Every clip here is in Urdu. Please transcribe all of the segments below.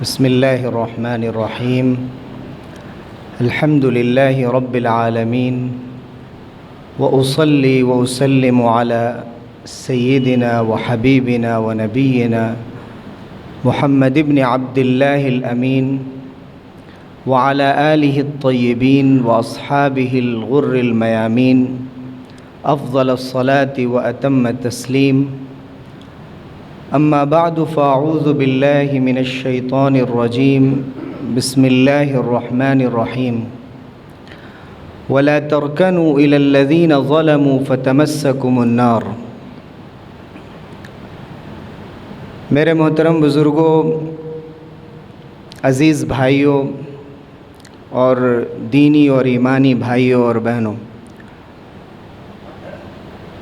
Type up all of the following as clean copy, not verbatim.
بسم الله الرحمن الرحيم. الحمد لله رب العالمين، وأصلي وأسلم على سيدنا وحبيبنا ونبينا محمد بن عبد الله الأمين وعلى آله الطيبين وأصحابه الغر الميامين، أفضل الصلاة وأتم التسليم. أما بعد فأعوذ بالله من الشيطان الرجيم. بسم الله الرحمن الرحيم. ولا تركنوا إلى الذين ظلموا فتمسكم النار. میرے محترم بزرگوں، عزیز بھائیوں اور دینی اور ایمانی بھائیوں اور بہنوں،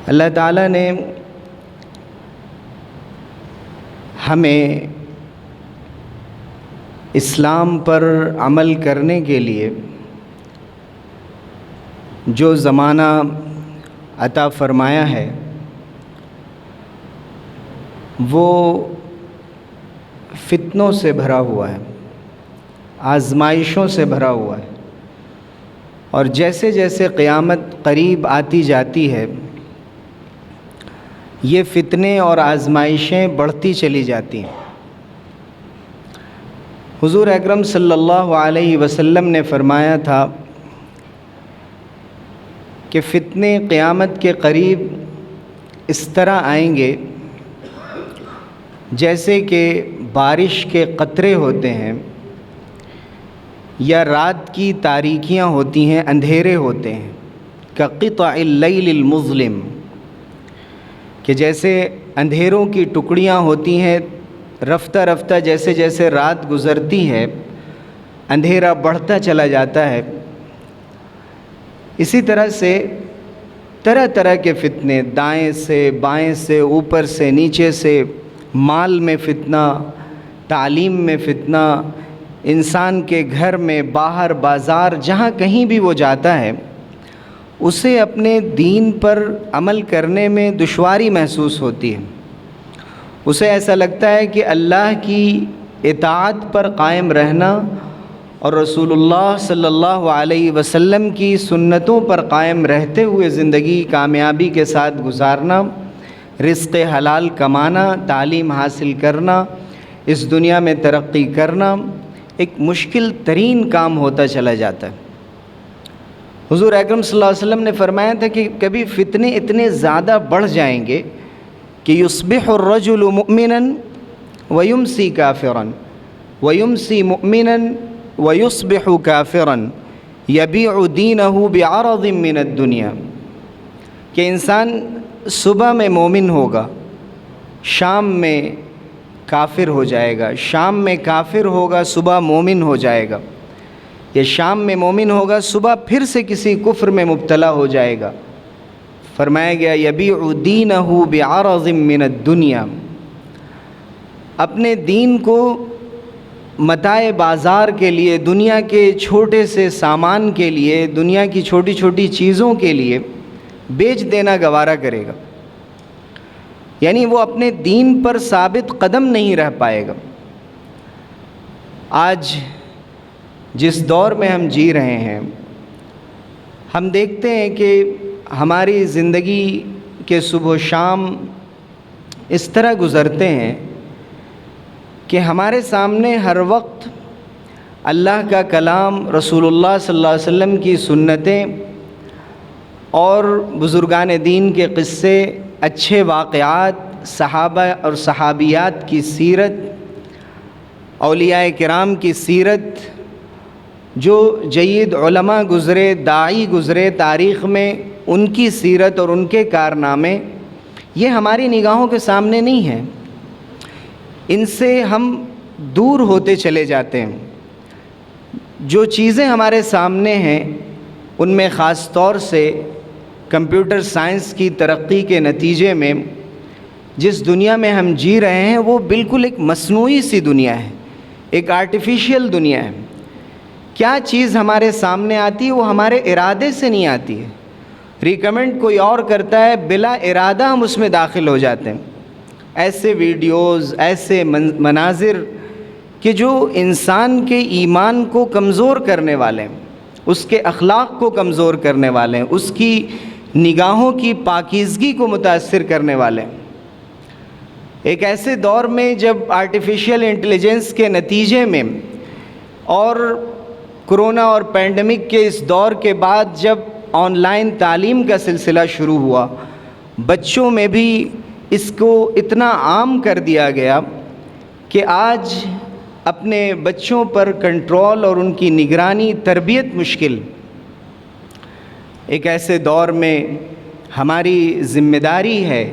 اللہ تعالیٰ نے ہمیں اسلام پر عمل کرنے کے لیے جو زمانہ عطا فرمایا ہے وہ فتنوں سے بھرا ہوا ہے، آزمائشوں سے بھرا ہوا ہے، اور جیسے جیسے قیامت قریب آتی جاتی ہے یہ فتنے اور آزمائشیں بڑھتی چلی جاتی ہیں۔ حضور اکرم صلی اللہ علیہ وسلم نے فرمایا تھا کہ فتنے قیامت کے قریب اس طرح آئیں گے جیسے کہ بارش کے قطرے ہوتے ہیں یا رات کی تاریکیاں ہوتی ہیں، اندھیرے ہوتے ہیں، کقطع اللیل المظلم، کہ جیسے اندھیروں کی ٹکڑیاں ہوتی ہیں، رفتہ رفتہ جیسے جیسے رات گزرتی ہے اندھیرا بڑھتا چلا جاتا ہے، اسی طرح سے طرح طرح کے فتنے، دائیں سے بائیں سے، اوپر سے نیچے سے، مال میں فتنہ، تعلیم میں فتنہ، انسان کے گھر میں، باہر، بازار، جہاں کہیں بھی وہ جاتا ہے اسے اپنے دین پر عمل کرنے میں دشواری محسوس ہوتی ہے۔ اسے ایسا لگتا ہے کہ اللہ کی اطاعت پر قائم رہنا اور رسول اللہ صلی اللہ علیہ وسلم کی سنتوں پر قائم رہتے ہوئے زندگی کامیابی کے ساتھ گزارنا، رزق حلال کمانا، تعلیم حاصل کرنا، اس دنیا میں ترقی کرنا ایک مشکل ترین کام ہوتا چلا جاتا ہے۔ حضور اکرم صلی اللہ علیہ وسلم نے فرمایا تھا کہ کبھی فتنے اتنے زیادہ بڑھ جائیں گے کہ یصبح الرجل مؤمنا ویمسی کافرا ویمسی مؤمنا ویصبح کافرا یبیع دینہ بعرض من الدنیا، کہ انسان صبح میں مومن ہوگا، شام میں کافر ہو جائے گا، شام میں کافر ہوگا، صبح مومن ہو جائے گا، یہ شام میں مومن ہوگا، صبح پھر سے کسی کفر میں مبتلا ہو جائے گا۔ فرمایا گیا یبیع دینہ بعرض من الدنیا، اپنے دین کو متاع بازار کے لیے، دنیا کے چھوٹے سے سامان کے لیے، دنیا کی چھوٹی چھوٹی چیزوں کے لیے بیچ دینا گوارا کرے گا، یعنی وہ اپنے دین پر ثابت قدم نہیں رہ پائے گا۔ آج جس دور میں ہم جی رہے ہیں ہم دیکھتے ہیں کہ ہماری زندگی کے صبح و شام اس طرح گزرتے ہیں کہ ہمارے سامنے ہر وقت اللہ کا کلام، رسول اللہ صلی اللہ علیہ وسلم کی سنتیں اور بزرگان دین کے قصے، اچھے واقعات، صحابہ اور صحابیات کی سیرت، اولیاء کرام کی سیرت، جو جید علماء گزرے، داعی گزرے تاریخ میں، ان کی سیرت اور ان کے کارنامے یہ ہماری نگاہوں کے سامنے نہیں ہیں۔ ان سے ہم دور ہوتے چلے جاتے ہیں۔ جو چیزیں ہمارے سامنے ہیں ان میں خاص طور سے کمپیوٹر سائنس کی ترقی کے نتیجے میں جس دنیا میں ہم جی رہے ہیں وہ بالکل ایک مصنوعی سی دنیا ہے، ایک آرٹیفیشیل دنیا ہے۔ کیا چیز ہمارے سامنے آتی ہے وہ ہمارے ارادے سے نہیں آتی ہے، ریکمنڈ کوئی اور کرتا ہے، بلا ارادہ ہم اس میں داخل ہو جاتے ہیں۔ ایسے ویڈیوز، ایسے مناظر کہ جو انسان کے ایمان کو کمزور کرنے والے ہیں، اس کے اخلاق کو کمزور کرنے والے ہیں، اس کی نگاہوں کی پاکیزگی کو متاثر کرنے والے ہیں۔ ایک ایسے دور میں جب آرٹیفیشیل انٹیلیجنس کے نتیجے میں اور کرونا اور پینڈیمک کے اس دور کے بعد جب آن لائن تعلیم کا سلسلہ شروع ہوا، بچوں میں بھی اس کو اتنا عام کر دیا گیا کہ آج اپنے بچوں پر کنٹرول اور ان کی نگرانی، تربیت مشکل۔ ایک ایسے دور میں ہماری ذمہ داری ہے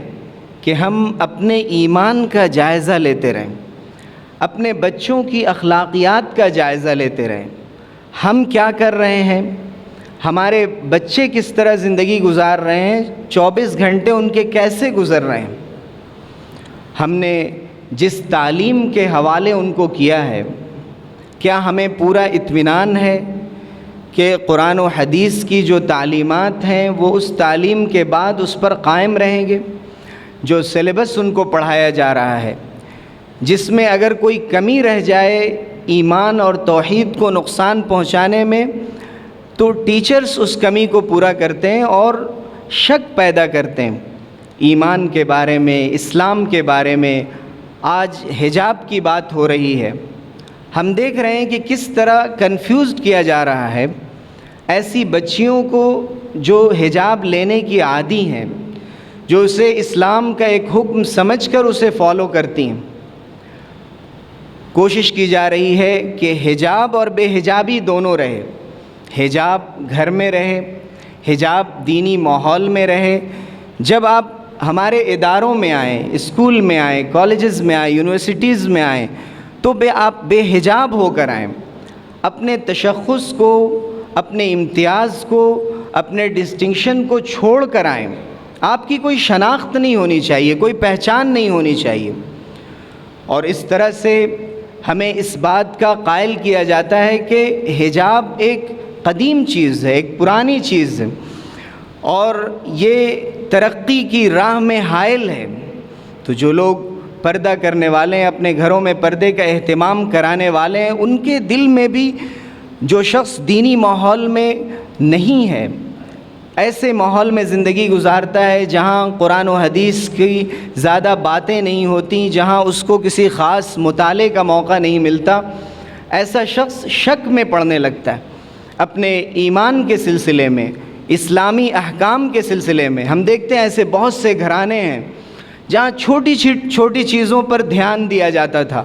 کہ ہم اپنے ایمان کا جائزہ لیتے رہیں، اپنے بچوں کی اخلاقیات کا جائزہ لیتے رہیں۔ ہم کیا کر رہے ہیں، ہمارے بچے کس طرح زندگی گزار رہے ہیں، 24 گھنٹے ان کے کیسے گزر رہے ہیں، ہم نے جس تعلیم کے حوالے ان کو کیا ہے، کیا ہمیں پورا اطمینان ہے کہ قرآن و حدیث کی جو تعلیمات ہیں وہ اس تعلیم کے بعد اس پر قائم رہیں گے؟ جو سلیبس ان کو پڑھایا جا رہا ہے، جس میں اگر کوئی کمی رہ جائے ایمان اور توحید کو نقصان پہنچانے میں، تو ٹیچرز اس کمی کو پورا کرتے ہیں اور شک پیدا کرتے ہیں ایمان کے بارے میں، اسلام کے بارے میں۔ آج حجاب کی بات ہو رہی ہے، ہم دیکھ رہے ہیں کہ کس طرح کنفیوزڈ کیا جا رہا ہے ایسی بچیوں کو جو حجاب لینے کی عادی ہیں، جو اسے اسلام کا ایک حکم سمجھ کر اسے فالو کرتی ہیں۔ کوشش کی جا رہی ہے کہ حجاب اور بے حجابی دونوں رہے، حجاب گھر میں رہے، حجاب دینی ماحول میں رہے۔ جب آپ ہمارے اداروں میں آئیں، اسکول میں آئیں، کالجز میں آئیں، یونیورسٹیز میں آئیں، تو آپ بے حجاب ہو کر آئیں، اپنے تشخص کو، اپنے امتیاز کو، اپنے ڈسٹنکشن کو چھوڑ کر آئیں۔ آپ کی کوئی شناخت نہیں ہونی چاہیے، کوئی پہچان نہیں ہونی چاہیے۔ اور اس طرح سے ہمیں اس بات کا قائل کیا جاتا ہے کہ حجاب ایک قدیم چیز ہے، ایک پرانی چیز ہے، اور یہ ترقی کی راہ میں حائل ہے۔ تو جو لوگ پردہ کرنے والے ہیں، اپنے گھروں میں پردے کا اہتمام کرانے والے ہیں، ان کے دل میں بھی جو شخص دینی ماحول میں نہیں ہے، ایسے ماحول میں زندگی گزارتا ہے جہاں قرآن و حدیث کی زیادہ باتیں نہیں ہوتی، جہاں اس کو کسی خاص مطالعے کا موقع نہیں ملتا، ایسا شخص شک میں پڑنے لگتا ہے اپنے ایمان کے سلسلے میں، اسلامی احکام کے سلسلے میں۔ ہم دیکھتے ہیں ایسے بہت سے گھرانے ہیں جہاں چھوٹی چیزوں پر دھیان دیا جاتا تھا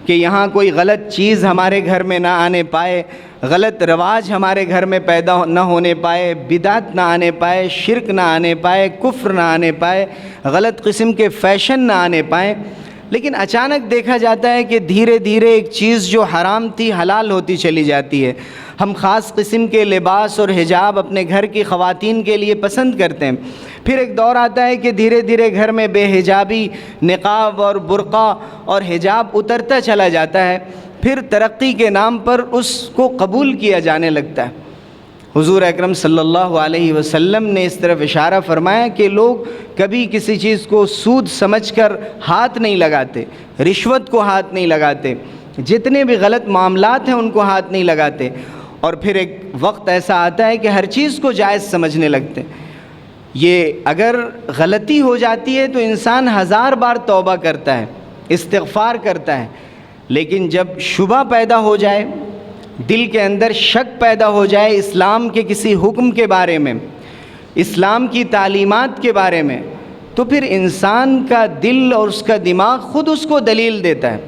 کہ یہاں کوئی غلط چیز ہمارے گھر میں نہ آنے پائے، غلط رواج ہمارے گھر میں پیدا نہ ہونے پائے، بدعت نہ آنے پائے، شرک نہ آنے پائے، کفر نہ آنے پائے، غلط قسم کے فیشن نہ آنے پائیں۔ لیکن اچانک دیکھا جاتا ہے کہ دھیرے دھیرے ایک چیز جو حرام تھی حلال ہوتی چلی جاتی ہے۔ ہم خاص قسم کے لباس اور حجاب اپنے گھر کی خواتین کے لیے پسند کرتے ہیں، پھر ایک دور آتا ہے کہ دھیرے دھیرے گھر میں بے حجابی، نقاب اور برقع اور حجاب اترتا چلا جاتا ہے، پھر ترقی کے نام پر اس کو قبول کیا جانے لگتا ہے۔ حضور اکرم صلی اللہ علیہ وسلم نے اس طرف اشارہ فرمایا کہ لوگ کبھی کسی چیز کو سود سمجھ کر ہاتھ نہیں لگاتے، رشوت کو ہاتھ نہیں لگاتے، جتنے بھی غلط معاملات ہیں ان کو ہاتھ نہیں لگاتے، اور پھر ایک وقت ایسا آتا ہے کہ ہر چیز کو جائز سمجھنے لگتے ہیں۔ یہ اگر غلطی ہو جاتی ہے تو انسان 1000 بار توبہ کرتا ہے، استغفار کرتا ہے، لیکن جب شبہ پیدا ہو جائے، دل کے اندر شک پیدا ہو جائے اسلام کے کسی حکم کے بارے میں، اسلام کی تعلیمات کے بارے میں، تو پھر انسان کا دل اور اس کا دماغ خود اس کو دلیل دیتا ہے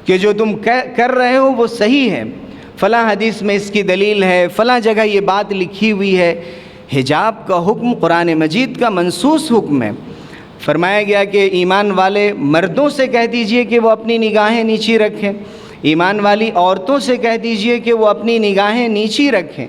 کہ جو تم کر رہے ہو وہ صحیح ہے، فلاں حدیث میں اس کی دلیل ہے، فلاں جگہ یہ بات لکھی ہوئی ہے۔ حجاب کا حکم قرآن مجید کا منصوص حکم ہے۔ فرمایا گیا کہ ایمان والے مردوں سے کہہ دیجئے کہ وہ اپنی نگاہیں نیچی رکھیں، ایمان والی عورتوں سے کہہ دیجئے کہ وہ اپنی نگاہیں نیچی رکھیں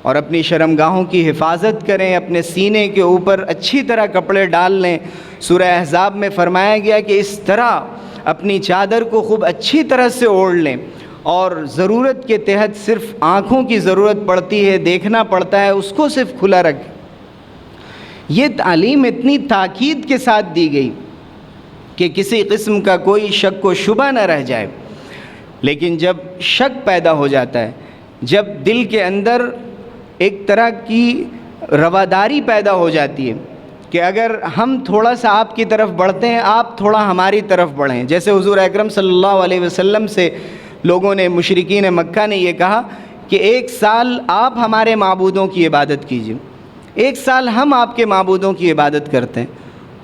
اور اپنی شرمگاہوں کی حفاظت کریں، اپنے سینے کے اوپر اچھی طرح کپڑے ڈال لیں۔ سورہ احزاب میں فرمایا گیا کہ اس طرح اپنی چادر کو خوب اچھی طرح سے اوڑھ لیں، اور ضرورت کے تحت صرف آنکھوں کی ضرورت پڑتی ہے، دیکھنا پڑتا ہے، اس کو صرف کھلا رکھیں۔ یہ تعلیم اتنی تاکید کے ساتھ دی گئی کہ کسی قسم کا کوئی شک و شبہ نہ رہ جائے۔ لیکن جب شک پیدا ہو جاتا ہے، جب دل کے اندر ایک طرح کی رواداری پیدا ہو جاتی ہے کہ اگر ہم تھوڑا سا آپ کی طرف بڑھتے ہیں، آپ تھوڑا ہماری طرف بڑھیں، جیسے حضور اکرم صلی اللہ علیہ وسلم سے لوگوں نے، مشرکین مکہ نے یہ کہا کہ 1 سال آپ ہمارے معبودوں کی عبادت کیجیے، 1 سال ہم آپ کے معبودوں کی عبادت کرتے ہیں۔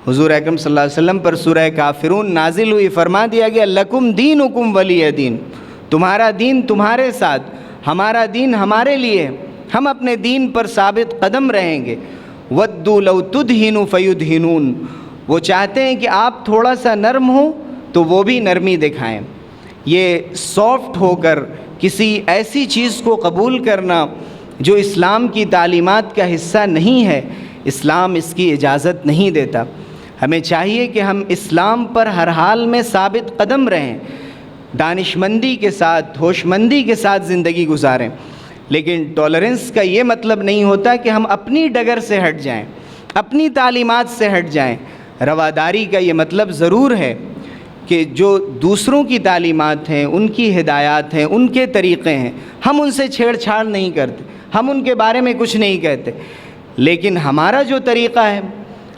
حضور اکرم صلی اللہ علیہ وسلم پر سورہ کافرون نازل ہوئی، فرما دیا گیا لکم دینکم ولی دین، تمہارا دین تمہارے ساتھ، ہمارا دین ہمارے لیے، ہم اپنے دین پر ثابت قدم رہیں گے۔ وَدُّوا لَوْ تُدْهِنُوا فَيُدْهِنُونَ، وہ چاہتے ہیں کہ آپ تھوڑا سا نرم ہوں تو وہ بھی نرمی دکھائیں۔ یہ سافٹ ہو کر کسی ایسی چیز کو قبول کرنا جو اسلام کی تعلیمات کا حصہ نہیں ہے، اسلام اس کی اجازت نہیں دیتا۔ ہمیں چاہیے کہ ہم اسلام پر ہر حال میں ثابت قدم رہیں، دانشمندی کے ساتھ، ہوشمندی کے ساتھ زندگی گزاریں۔ لیکن ٹالرنس کا یہ مطلب نہیں ہوتا کہ ہم اپنی ڈگر سے ہٹ جائیں، اپنی تعلیمات سے ہٹ جائیں۔ رواداری کا یہ مطلب ضرور ہے کہ جو دوسروں کی تعلیمات ہیں، ان کی ہدایات ہیں، ان کے طریقے ہیں، ہم ان سے چھیڑ چھاڑ نہیں کرتے، ہم ان کے بارے میں کچھ نہیں کہتے۔ لیکن ہمارا جو طریقہ ہے،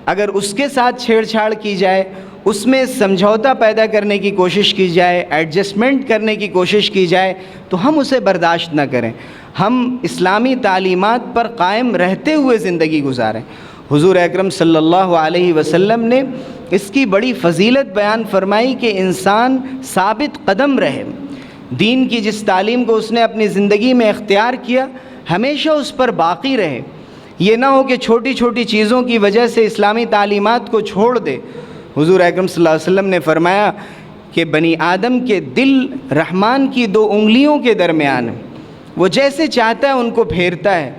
اگر اس کے ساتھ چھیڑ چھاڑ کی جائے، اس میں سمجھوتا پیدا کرنے کی کوشش کی جائے، ایڈجسٹمنٹ کرنے کی کوشش کی جائے، تو ہم اسے برداشت نہ کریں، ہم اسلامی تعلیمات پر قائم رہتے ہوئے زندگی گزاریں۔ حضور اکرم صلی اللہ علیہ وسلم نے اس کی بڑی فضیلت بیان فرمائی کہ انسان ثابت قدم رہے، دین کی جس تعلیم کو اس نے اپنی زندگی میں اختیار کیا، ہمیشہ اس پر باقی رہے۔ یہ نہ ہو کہ چھوٹی چھوٹی چیزوں کی وجہ سے اسلامی تعلیمات کو چھوڑ دے۔ حضور اکرم صلی اللہ علیہ وسلم نے فرمایا کہ بنی آدم کے دل رحمان کی 2 انگلیوں کے درمیان ہے، وہ جیسے چاہتا ہے ان کو پھیرتا ہے۔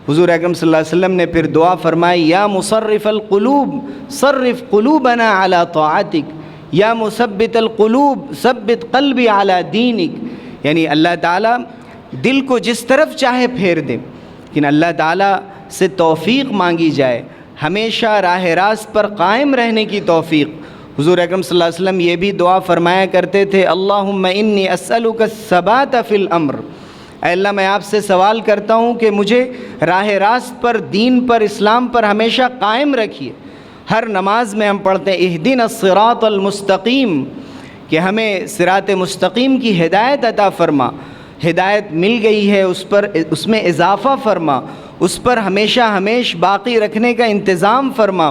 حضور اکرم صلی اللہ علیہ وسلم نے پھر دعا فرمائی، یا مصرف القلوب صرف قلوبنا علی طاعتک، یا مثبت القلوب ثبت قلبی علی دینک، یعنی اللہ تعالیٰ دل کو جس طرف چاہے پھیر دے، لیکن اللہ تعالیٰ سے توفیق مانگی جائے، ہمیشہ راہ راست پر قائم رہنے کی توفیق۔ حضور اکرم صلی اللہ علیہ وسلم یہ بھی دعا فرمایا کرتے تھے، اللہم انی اسألک الثبات فی الامر، اے اللہ میں آپ سے سوال کرتا ہوں کہ مجھے راہ راست پر، دین پر، اسلام پر ہمیشہ قائم رکھیے۔ ہر نماز میں ہم پڑھتے ہیں اہدنا الصراط المستقیم، کہ ہمیں صراط مستقیم کی ہدایت عطا فرما، ہدایت مل گئی ہے اس میں اضافہ فرما، اس پر ہمیشہ باقی رکھنے کا انتظام فرما،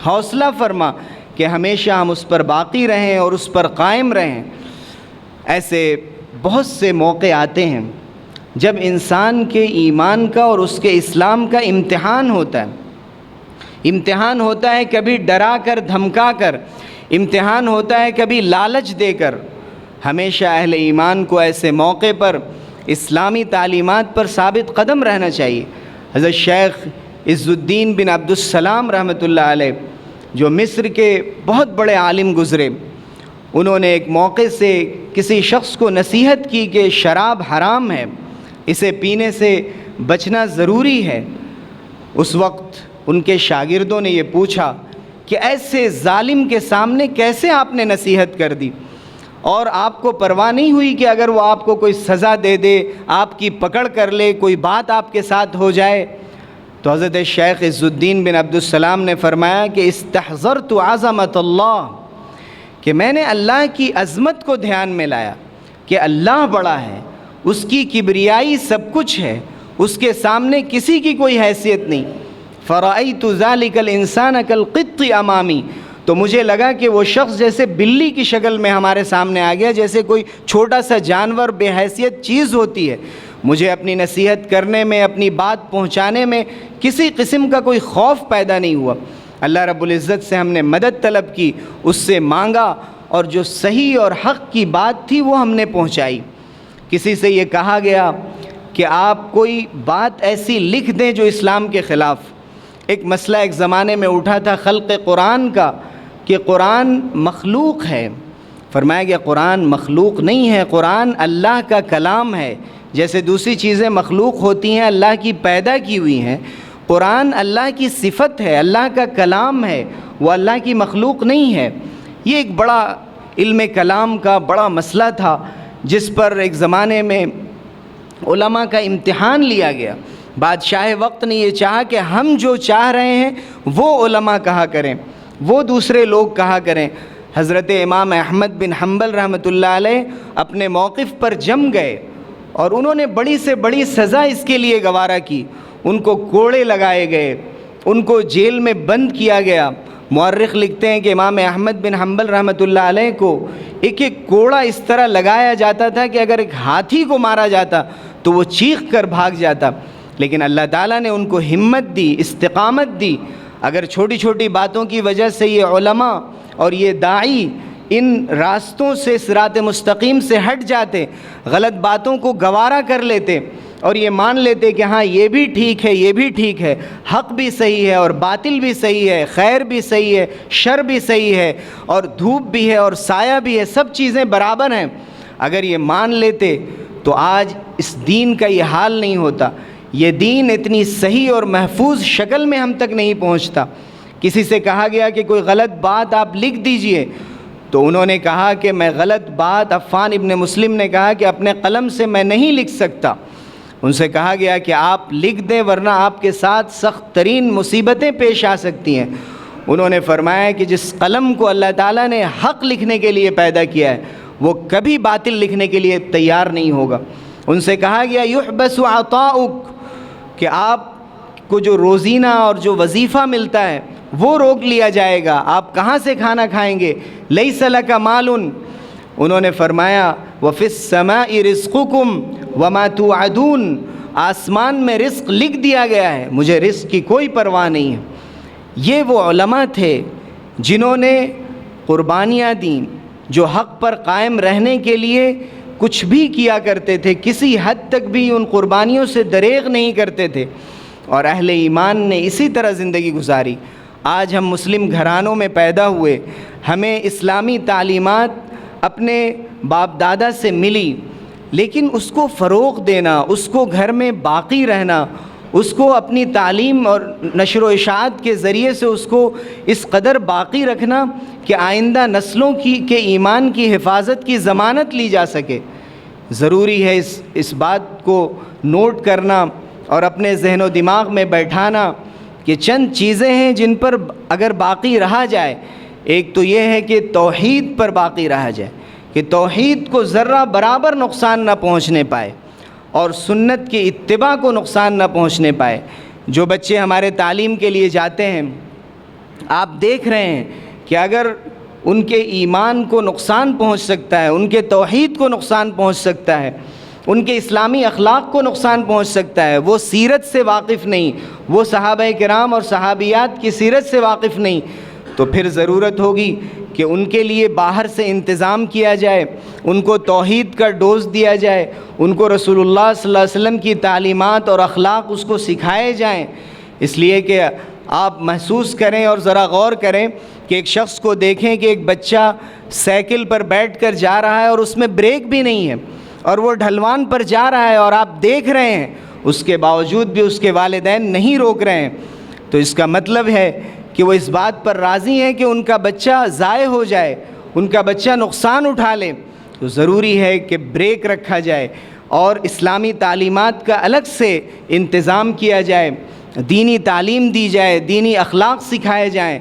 حوصلہ فرما کہ ہمیشہ ہم اس پر باقی رہیں اور اس پر قائم رہیں۔ ایسے بہت سے موقع آتے ہیں جب انسان کے ایمان کا اور اس کے اسلام کا امتحان ہوتا ہے۔ امتحان ہوتا ہے کبھی ڈرا کر، دھمکا کر، امتحان ہوتا ہے کبھی لالچ دے کر۔ ہمیشہ اہل ایمان کو ایسے موقع پر اسلامی تعلیمات پر ثابت قدم رہنا چاہیے۔ حضرت شیخ عز الدین بن عبد السلام رحمۃ اللہ علیہ، جو مصر کے بہت بڑے عالم گزرے، انہوں نے ایک موقع سے کسی شخص کو نصیحت کی کہ شراب حرام ہے، اسے پینے سے بچنا ضروری ہے۔ اس وقت ان کے شاگردوں نے یہ پوچھا کہ ایسے ظالم کے سامنے کیسے آپ نے نصیحت کر دی، اور آپ کو پرواہ نہیں ہوئی کہ اگر وہ آپ کو کوئی سزا دے دے، آپ کی پکڑ کر لے، کوئی بات آپ کے ساتھ ہو جائے؟ تو حضرت شیخ عز الدین بن عبد السلام نے فرمایا کہ استحضرت عظمت اللہ، کہ میں نے اللہ کی عظمت کو دھیان میں لایا کہ اللہ بڑا ہے، اس کی کبریائی سب کچھ ہے، اس کے سامنے کسی کی کوئی حیثیت نہیں۔ فرأیت ذلک الانسان کالقط امامی، تو مجھے لگا کہ وہ شخص جیسے بلی کی شکل میں ہمارے سامنے آ گیا، جیسے کوئی چھوٹا سا جانور، بے حیثیت چیز ہوتی ہے۔ مجھے اپنی نصیحت کرنے میں، اپنی بات پہنچانے میں کسی قسم کا کوئی خوف پیدا نہیں ہوا۔ اللہ رب العزت سے ہم نے مدد طلب کی، اس سے مانگا، اور جو صحیح اور حق کی بات تھی وہ ہم نے پہنچائی۔ کسی سے یہ کہا گیا کہ آپ کوئی بات ایسی لکھ دیں جو اسلام کے خلاف۔ ایک مسئلہ ایک زمانے میں اٹھا تھا خلق قرآن کا، کہ قرآن مخلوق ہے۔ فرمایا گیا قرآن مخلوق نہیں ہے، قرآن اللہ کا کلام ہے۔ جیسے دوسری چیزیں مخلوق ہوتی ہیں، اللہ کی پیدا کی ہوئی ہیں، قرآن اللہ کی صفت ہے، اللہ کا کلام ہے، وہ اللہ کی مخلوق نہیں ہے۔ یہ ایک بڑا علم کلام کا بڑا مسئلہ تھا، جس پر ایک زمانے میں علماء کا امتحان لیا گیا۔ بادشاہ وقت نے یہ چاہا کہ ہم جو چاہ رہے ہیں وہ علماء کہا کریں، وہ دوسرے لوگ کہا کریں۔ حضرت امام احمد بن حنبل رحمۃ اللہ علیہ اپنے موقف پر جم گئے، اور انہوں نے بڑی سے بڑی سزا اس کے لیے گوارا کی۔ ان کو کوڑے لگائے گئے، ان کو جیل میں بند کیا گیا۔ مورخ لکھتے ہیں کہ امام احمد بن حنبل رحمۃ اللہ علیہ کو ایک ایک کوڑا اس طرح لگایا جاتا تھا کہ اگر ایک ہاتھی کو مارا جاتا تو وہ چیخ کر بھاگ جاتا، لیکن اللہ تعالیٰ نے ان کو ہمت دی، استقامت دی۔ اگر چھوٹی چھوٹی باتوں کی وجہ سے یہ علماء اور یہ داعی ان راستوں سے صراط مستقیم سے ہٹ جاتے، غلط باتوں کو گوارا کر لیتے اور یہ مان لیتے کہ ہاں یہ بھی ٹھیک ہے، یہ بھی ٹھیک ہے، حق بھی صحیح ہے اور باطل بھی صحیح ہے، خیر بھی صحیح ہے، شر بھی صحیح ہے، اور دھوپ بھی ہے اور سایہ بھی ہے، سب چیزیں برابر ہیں، اگر یہ مان لیتے تو آج اس دین کا یہ حال نہیں ہوتا۔ یہ دین اتنی صحیح اور محفوظ شکل میں ہم تک نہیں پہنچتا۔ کسی سے کہا گیا کہ کوئی غلط بات آپ لکھ دیجئے، تو انہوں نے کہا کہ میں غلط بات، عفان ابن مسلم نے کہا کہ اپنے قلم سے میں نہیں لکھ سکتا۔ ان سے کہا گیا کہ آپ لکھ دیں ورنہ آپ کے ساتھ سخت ترین مصیبتیں پیش آ سکتی ہیں۔ انہوں نے فرمایا کہ جس قلم کو اللہ تعالیٰ نے حق لکھنے کے لیے پیدا کیا ہے وہ کبھی باطل لکھنے کے لیے تیار نہیں ہوگا۔ ان سے کہا گیا یحبس عطاؤک، کہ آپ کو جو روزینہ اور جو وظیفہ ملتا ہے وہ روک لیا جائے گا، آپ کہاں سے کھانا کھائیں گے؟ لیس لک مال، انہوں نے فرمایا وفی السماء رزقکم وما توعدون، آسمان میں رزق لکھ دیا گیا ہے، مجھے رزق کی کوئی پرواہ نہیں ہے۔ یہ وہ علماء تھے جنہوں نے قربانیاں دیں، جو حق پر قائم رہنے کے لیے کچھ بھی کیا کرتے تھے، کسی حد تک بھی ان قربانیوں سے دریغ نہیں کرتے تھے، اور اہل ایمان نے اسی طرح زندگی گزاری۔ آج ہم مسلم گھرانوں میں پیدا ہوئے، ہمیں اسلامی تعلیمات اپنے باپ دادا سے ملی، لیکن اس کو فروغ دینا، اس کو گھر میں باقی رہنا، اس کو اپنی تعلیم اور نشر و اشاعت کے ذریعے سے اس کو اس قدر باقی رکھنا کہ آئندہ نسلوں کے ایمان کی حفاظت کی ضمانت لی جا سکے۔ ضروری ہے اس بات کو نوٹ کرنا اور اپنے ذہن و دماغ میں بیٹھانا کہ چند چیزیں ہیں جن پر اگر باقی رہا جائے۔ ایک تو یہ ہے کہ توحید پر باقی رہا جائے، کہ توحید کو ذرہ برابر نقصان نہ پہنچنے پائے، اور سنت کی اتباع کو نقصان نہ پہنچنے پائے۔ جو بچے ہمارے تعلیم کے لیے جاتے ہیں، آپ دیکھ رہے ہیں کہ اگر ان کے ایمان کو نقصان پہنچ سکتا ہے، ان کے توحید کو نقصان پہنچ سکتا ہے، ان کے اسلامی اخلاق کو نقصان پہنچ سکتا ہے، وہ سیرت سے واقف نہیں، وہ صحابہ کرام اور صحابیات کی سیرت سے واقف نہیں، تو پھر ضرورت ہوگی کہ ان کے لیے باہر سے انتظام کیا جائے، ان کو توحید کا ڈوز دیا جائے، ان کو رسول اللہ صلی اللہ علیہ وسلم کی تعلیمات اور اخلاق اس کو سکھائے جائیں۔ اس لیے کہ آپ محسوس کریں اور ذرا غور کریں کہ ایک شخص کو دیکھیں کہ ایک بچہ سائیکل پر بیٹھ کر جا رہا ہے اور اس میں بریک بھی نہیں ہے، اور وہ ڈھلوان پر جا رہا ہے اور آپ دیکھ رہے ہیں، اس کے باوجود بھی اس کے والدین نہیں روک رہے ہیں، تو اس کا مطلب ہے کہ وہ اس بات پر راضی ہیں کہ ان کا بچہ ضائع ہو جائے، ان کا بچہ نقصان اٹھا لے۔ تو ضروری ہے کہ بریک رکھا جائے اور اسلامی تعلیمات کا الگ سے انتظام کیا جائے، دینی تعلیم دی جائے، دینی اخلاق سکھائے جائیں۔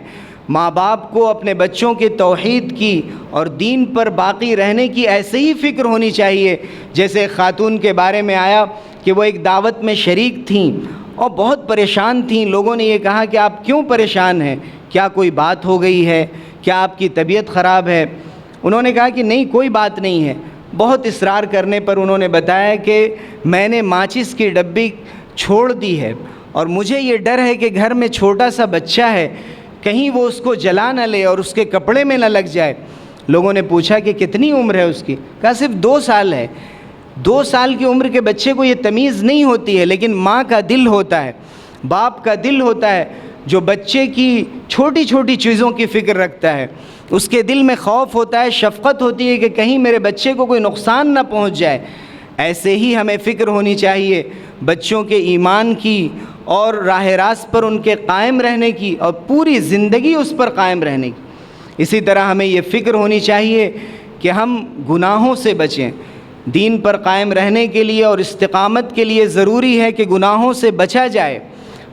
ماں باپ کو اپنے بچوں کے توحید کی اور دین پر باقی رہنے کی ایسے ہی فکر ہونی چاہیے جیسے ایک خاتون کے بارے میں آیا کہ وہ ایک دعوت میں شریک تھیں اور بہت پریشان تھیں۔ لوگوں نے یہ کہا کہ آپ کیوں پریشان ہیں؟ کیا کوئی بات ہو گئی ہے؟ کیا آپ کی طبیعت خراب ہے؟ انہوں نے کہا کہ نہیں، کوئی بات نہیں ہے۔ بہت اصرار کرنے پر انہوں نے بتایا کہ میں نے ماچس کی ڈبی چھوڑ دی ہے اور مجھے یہ ڈر ہے کہ گھر میں چھوٹا سا بچہ ہے، کہیں وہ اس کو جلا نہ لے اور اس کے کپڑے میں نہ لگ جائے۔ لوگوں نے پوچھا کہ کتنی عمر ہے اس کی؟ کہا صرف 2 سال ہے۔ 2 سال کی عمر کے بچے کو یہ تمیز نہیں ہوتی ہے، لیکن ماں کا دل ہوتا ہے، باپ کا دل ہوتا ہے جو بچے کی چھوٹی چھوٹی چیزوں کی فکر رکھتا ہے۔ اس کے دل میں خوف ہوتا ہے، شفقت ہوتی ہے کہ کہیں میرے بچے کو کوئی نقصان نہ پہنچ جائے۔ ایسے ہی ہمیں فکر ہونی چاہیے بچوں کے ایمان کی اور راہ راست پر ان کے قائم رہنے کی، اور پوری زندگی اس پر قائم رہنے کی۔ اسی طرح ہمیں یہ فکر ہونی چاہیے کہ ہم گناہوں سے بچیں۔ دین پر قائم رہنے کے لیے اور استقامت کے لیے ضروری ہے کہ گناہوں سے بچا جائے۔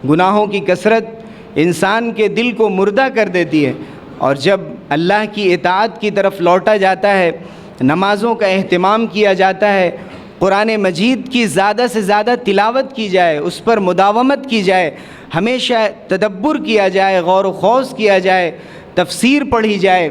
گناہوں کی کثرت انسان کے دل کو مردہ کر دیتی ہے، اور جب اللہ کی اطاعت کی طرف لوٹا جاتا ہے، نمازوں کا اہتمام کیا جاتا ہے، قرآن مجید کی زیادہ سے زیادہ تلاوت کی جائے، اس پر مداومت کی جائے، ہمیشہ تدبر کیا جائے، غور و خوض کیا جائے، تفسیر پڑھی جائے،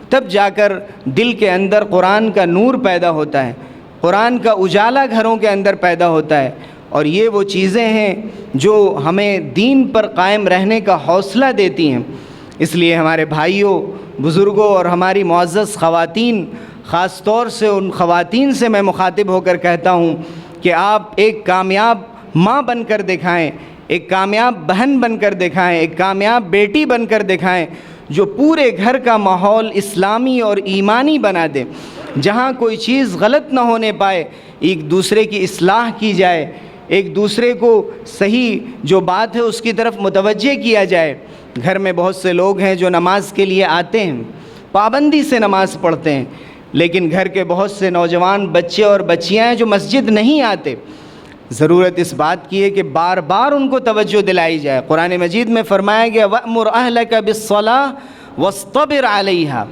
تب جا کر دل کے اندر قرآن کا نور پیدا ہوتا ہے، قرآن کا اجالا گھروں کے اندر پیدا ہوتا ہے۔ اور یہ وہ چیزیں ہیں جو ہمیں دین پر قائم رہنے کا حوصلہ دیتی ہیں۔ اس لیے ہمارے بھائیوں، بزرگوں اور ہماری معزز خواتین، خاص طور سے ان خواتین سے میں مخاطب ہو کر کہتا ہوں کہ آپ ایک کامیاب ماں بن کر دکھائیں، ایک کامیاب بہن بن کر دکھائیں، ایک کامیاب بیٹی بن کر دکھائیں، جو پورے گھر کا ماحول اسلامی اور ایمانی بنا دے، جہاں کوئی چیز غلط نہ ہونے پائے، ایک دوسرے کی اصلاح کی جائے، ایک دوسرے کو صحیح جو بات ہے اس کی طرف متوجہ کیا جائے۔ گھر میں بہت سے لوگ ہیں جو نماز کے لیے آتے ہیں، پابندی سے نماز پڑھتے ہیں، لیکن گھر کے بہت سے نوجوان بچے اور بچیاں ہیں جو مسجد نہیں آتے۔ ضرورت اس بات کی ہے کہ بار بار ان کو توجہ دلائی جائے۔ قرآن مجید میں فرمایا گیا وَأْمُرْ أَهْلَكَ بِالصَّلَاةِ وَاصْطَبِرْ عَلَيْهَا،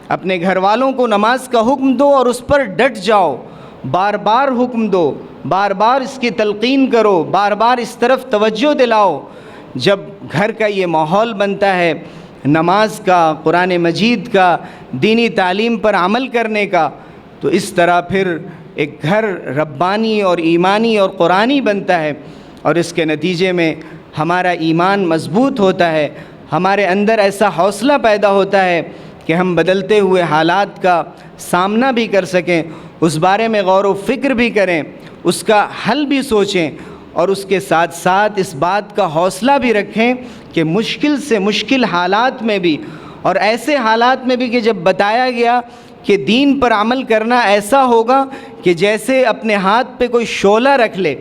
اپنے گھر والوں کو نماز کا حکم دو اور اس پر ڈٹ جاؤ، بار بار حکم دو، بار بار اس کی تلقین کرو، بار بار اس طرف توجہ دلاؤ۔ جب گھر کا یہ ماحول بنتا ہے نماز کا، قرآن مجید کا، دینی تعلیم پر عمل کرنے کا، تو اس طرح پھر ایک گھر ربانی اور ایمانی اور قرآنی بنتا ہے، اور اس کے نتیجے میں ہمارا ایمان مضبوط ہوتا ہے، ہمارے اندر ایسا حوصلہ پیدا ہوتا ہے کہ ہم بدلتے ہوئے حالات کا سامنا بھی کر سکیں، اس بارے میں غور و فکر بھی کریں، اس کا حل بھی سوچیں، اور اس کے ساتھ ساتھ اس بات کا حوصلہ بھی رکھیں کہ مشکل سے مشکل حالات میں بھی، اور ایسے حالات میں بھی کہ جب بتایا گیا کہ دین پر عمل کرنا ایسا ہوگا کہ جیسے اپنے ہاتھ پہ کوئی شعلہ رکھ لے،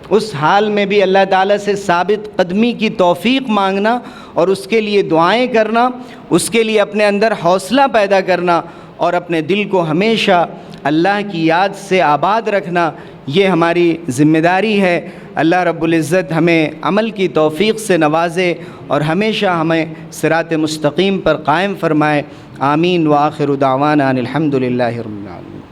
اس حال میں بھی اللہ تعالیٰ سے ثابت قدمی کی توفیق مانگنا اور اس کے لیے دعائیں کرنا، اس کے لیے اپنے اندر حوصلہ پیدا کرنا اور اپنے دل کو ہمیشہ اللہ کی یاد سے آباد رکھنا، یہ ہماری ذمہ داری ہے۔ اللہ رب العزت ہمیں عمل کی توفیق سے نوازے اور ہمیشہ ہمیں صراط مستقیم پر قائم فرمائے۔ آمین وآخر دعوانا ان الحمد للہ رب العالمین۔